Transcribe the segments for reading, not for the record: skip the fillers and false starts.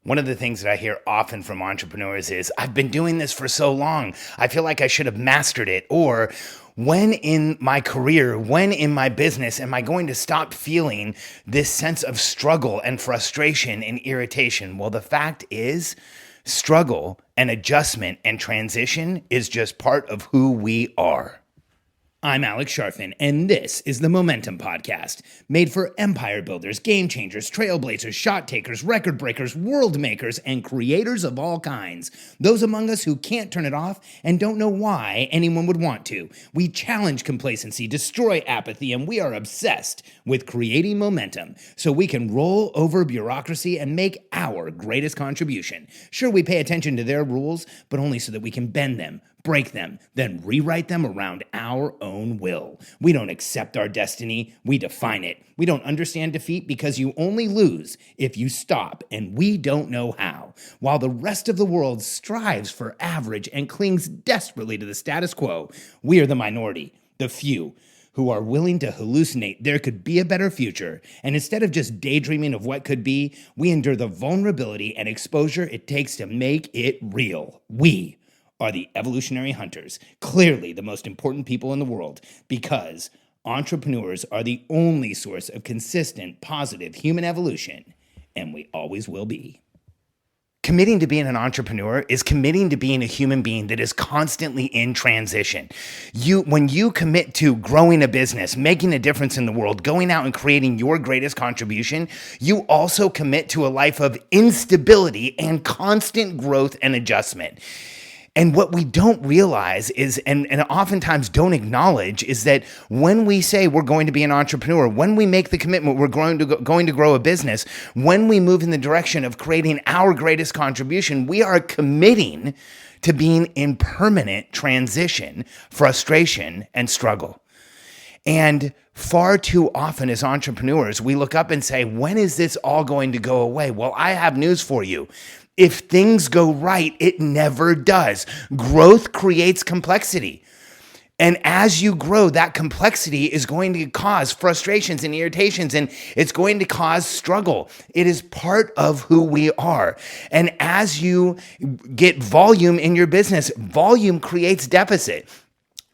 One of the things that I hear often from entrepreneurs is, I've been doing this for so long. I feel like I should have mastered it. Or, when in my career, when in my business, am I going to stop feeling this sense of struggle and frustration and irritation? Well, the fact is, struggle and adjustment and transition is just part of who we are. I'm Alex Sharfin, and this is the Momentum Podcast, made for empire builders, game changers, trailblazers, shot takers, record breakers, world makers, and creators of all kinds. Those among us who can't turn it off and don't know why anyone would want to. We challenge complacency, destroy apathy, and we are obsessed with creating momentum so we can roll over bureaucracy and make our greatest contribution. Sure, we pay attention to their rules, but only so that we can bend them, break them, then rewrite them around our own will. We don't accept our destiny, we define it. We don't understand defeat because you only lose if you stop, and we don't know how. While the rest of the world strives for average and clings desperately to the status quo, we are the minority, the few, who are willing to hallucinate there could be a better future, and instead of just daydreaming of what could be, we endure the vulnerability and exposure it takes to make it real. We are the evolutionary hunters, clearly the most important people in the world, because entrepreneurs are the only source of consistent, positive human evolution, and we always will be. Committing to being an entrepreneur is committing to being a human being that is constantly in transition. When you commit to growing a business, making a difference in the world, going out and creating your greatest contribution, you also commit to a life of instability and constant growth and adjustment. And what we don't realize is, and oftentimes don't acknowledge, is that when we say we're going to be an entrepreneur, when we make the commitment we're going to grow a business, when we move in the direction of creating our greatest contribution, we are committing to being in permanent transition, frustration, and struggle. And far too often as entrepreneurs, we look up and say, when is this all going to go away? Well, I have news for you. If things go right, it never does. Growth creates complexity. And as you grow, that complexity is going to cause frustrations and irritations, and it's going to cause struggle. It is part of who we are. And as you get volume in your business, volume creates deficit.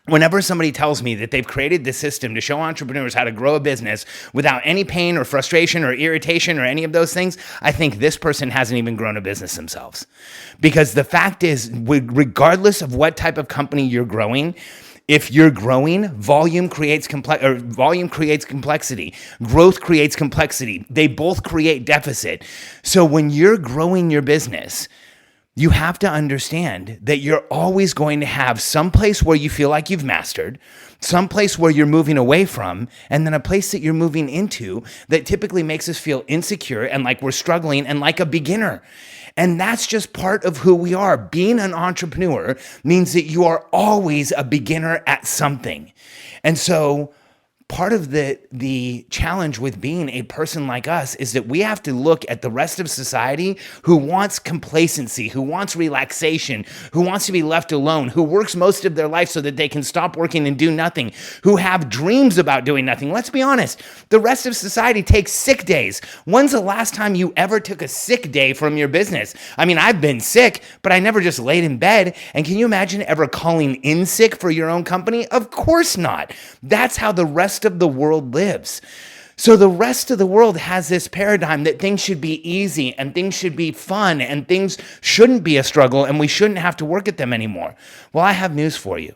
Whenever somebody tells me that they've created this system to show entrepreneurs how to grow a business without any pain or frustration or irritation or any of those things, I think this person hasn't even grown a business themselves. Because the fact is, regardless of what type of company you're growing, if you're growing, volume creates complexity. Growth creates complexity. They both create deficit. So when you're growing your business, you have to understand that you're always going to have some place where you feel like you've mastered, some place where you're moving away from, and then a place that you're moving into that typically makes us feel insecure and like we're struggling and like a beginner. And that's just part of who we are. Being an entrepreneur means that you are always a beginner at something. And so part of the challenge with being a person like us is that we have to look at the rest of society who wants complacency, who wants relaxation, who wants to be left alone, who works most of their life so that they can stop working and do nothing, who have dreams about doing nothing. Let's be honest, the rest of society takes sick days. When's the last time you ever took a sick day from your business? I mean, I've been sick, but I never just laid in bed. And can you imagine ever calling in sick for your own company? Of course not. That's how the rest of the world lives. So the rest of the world has this paradigm that things should be easy and things should be fun and things shouldn't be a struggle and we shouldn't have to work at them anymore. Well, I have news for you.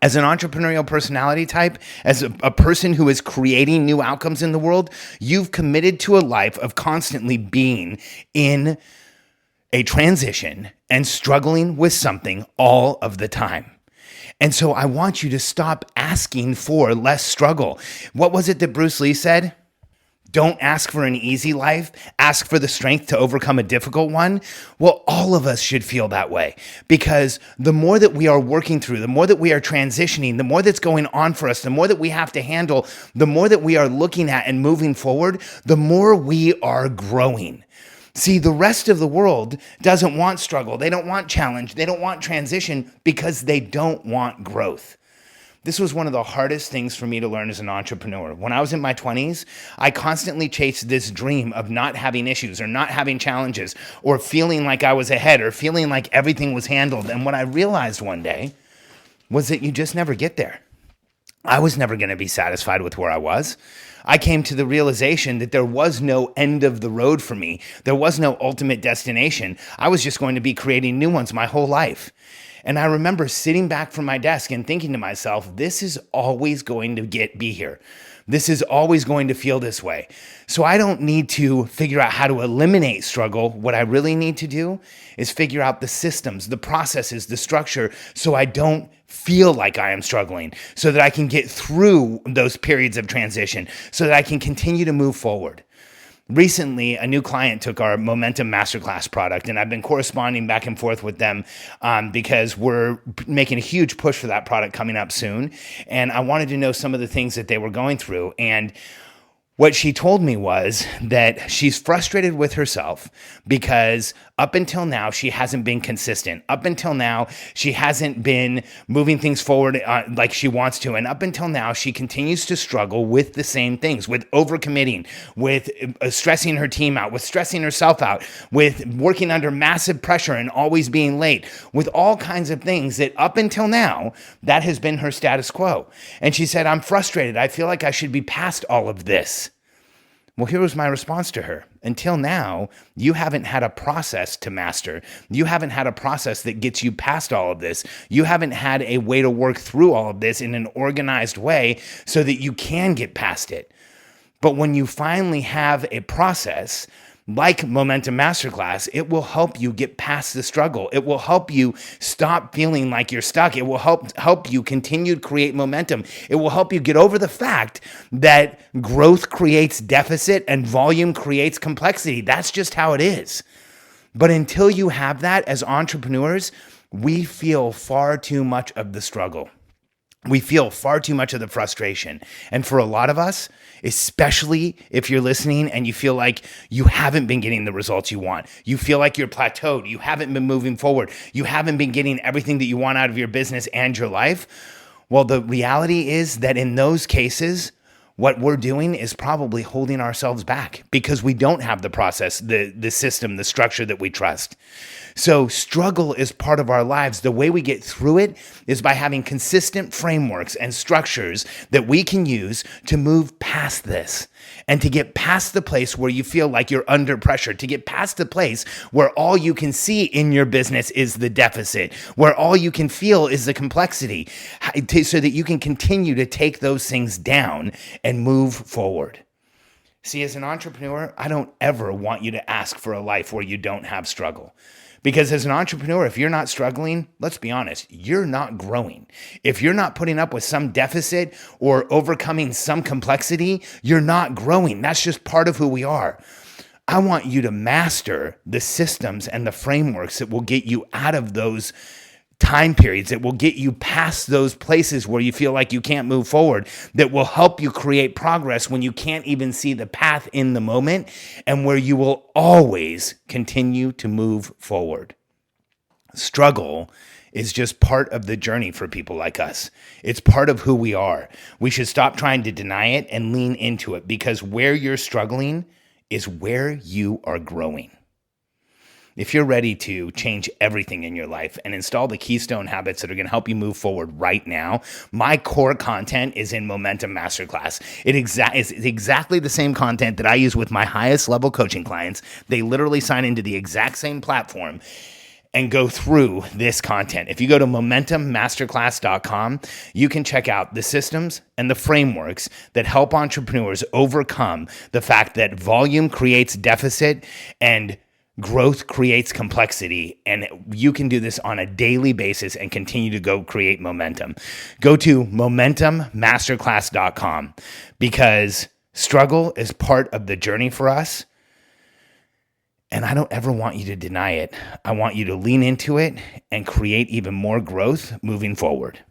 As an entrepreneurial personality type, as a person who is creating new outcomes in the world, you've committed to a life of constantly being in a transition and struggling with something all of the time. And so I want you to stop asking for less struggle. What was it that Bruce Lee said? Don't ask for an easy life, ask for the strength to overcome a difficult one. Well, all of us should feel that way because the more that we are working through, the more that we are transitioning, the more that's going on for us, the more that we have to handle, the more that we are looking at and moving forward, the more we are growing. See, the rest of the world doesn't want struggle. They don't want challenge. They don't want transition because they don't want growth. This was one of the hardest things for me to learn as an entrepreneur. When I was in my 20s, I constantly chased this dream of not having issues or not having challenges or feeling like I was ahead or feeling like everything was handled. And what I realized one day was that you just never get there. I was never going to be satisfied with where I was. I came to the realization that there was no end of the road for me. There was no ultimate destination. I was just going to be creating new ones my whole life. And I remember sitting back from my desk and thinking to myself, this is always going to be here. This is always going to feel this way. So I don't need to figure out how to eliminate struggle. What I really need to do is figure out the systems, the processes, the structure, so I don't feel like I am struggling, so that I can get through those periods of transition, so that I can continue to move forward. Recently, a new client took our Momentum Masterclass product, and I've been corresponding back and forth with them because we're making a huge push for that product coming up soon. And I wanted to know some of the things that they were going through. And what she told me was that she's frustrated with herself because up until now, she hasn't been consistent. Up until now, she hasn't been moving things forward like she wants to. And up until now, she continues to struggle with the same things, with overcommitting, with stressing her team out, with stressing herself out, with working under massive pressure and always being late, with all kinds of things that up until now, that has been her status quo. And she said, I'm frustrated. I feel like I should be past all of this. Well, here was my response to her. Until now, you haven't had a process to master. You haven't had a process that gets you past all of this. You haven't had a way to work through all of this in an organized way so that you can get past it. But when you finally have a process like Momentum Masterclass, it will help you get past the struggle. It will help you stop feeling like you're stuck. It will help you continue to create momentum. It will help you get over the fact that growth creates deficit and volume creates complexity. That's just how it is. But until you have that as entrepreneurs, we feel far too much of the struggle. We feel far too much of the frustration. And for a lot of us, especially if you're listening and you feel like you haven't been getting the results you want, you feel like you're plateaued, you haven't been moving forward, you haven't been getting everything that you want out of your business and your life, well, the reality is that in those cases, what we're doing is probably holding ourselves back because we don't have the process, the system, the structure that we trust. So struggle is part of our lives. The way we get through it is by having consistent frameworks and structures that we can use to move past this and to get past the place where you feel like you're under pressure, to get past the place where all you can see in your business is the deficit, where all you can feel is the complexity, so that you can continue to take those things down and move forward. See, as an entrepreneur, I don't ever want you to ask for a life where you don't have struggle. Because as an entrepreneur, if you're not struggling, let's be honest, you're not growing. If you're not putting up with some deficit or overcoming some complexity, you're not growing. That's just part of who we are. I want you to master the systems and the frameworks that will get you out of those time periods, that will get you past those places where you feel like you can't move forward, that will help you create progress when you can't even see the path in the moment, and where you will always continue to move forward. Struggle is just part of the journey for people like us. It's part of who we are. We should stop trying to deny it and lean into it, because where you're struggling is where you are growing. If you're ready to change everything in your life and install the keystone habits that are going to help you move forward right now, my core content is in Momentum Masterclass. It is exactly the same content that I use with my highest level coaching clients. They literally sign into the exact same platform and go through this content. If you go to MomentumMasterclass.com, you can check out the systems and the frameworks that help entrepreneurs overcome the fact that volume creates deficit and growth creates complexity, and you can do this on a daily basis and continue to go create momentum. Go to MomentumMasterclass.com, because struggle is part of the journey for us, and I don't ever want you to deny it. I want you to lean into it and create even more growth moving forward.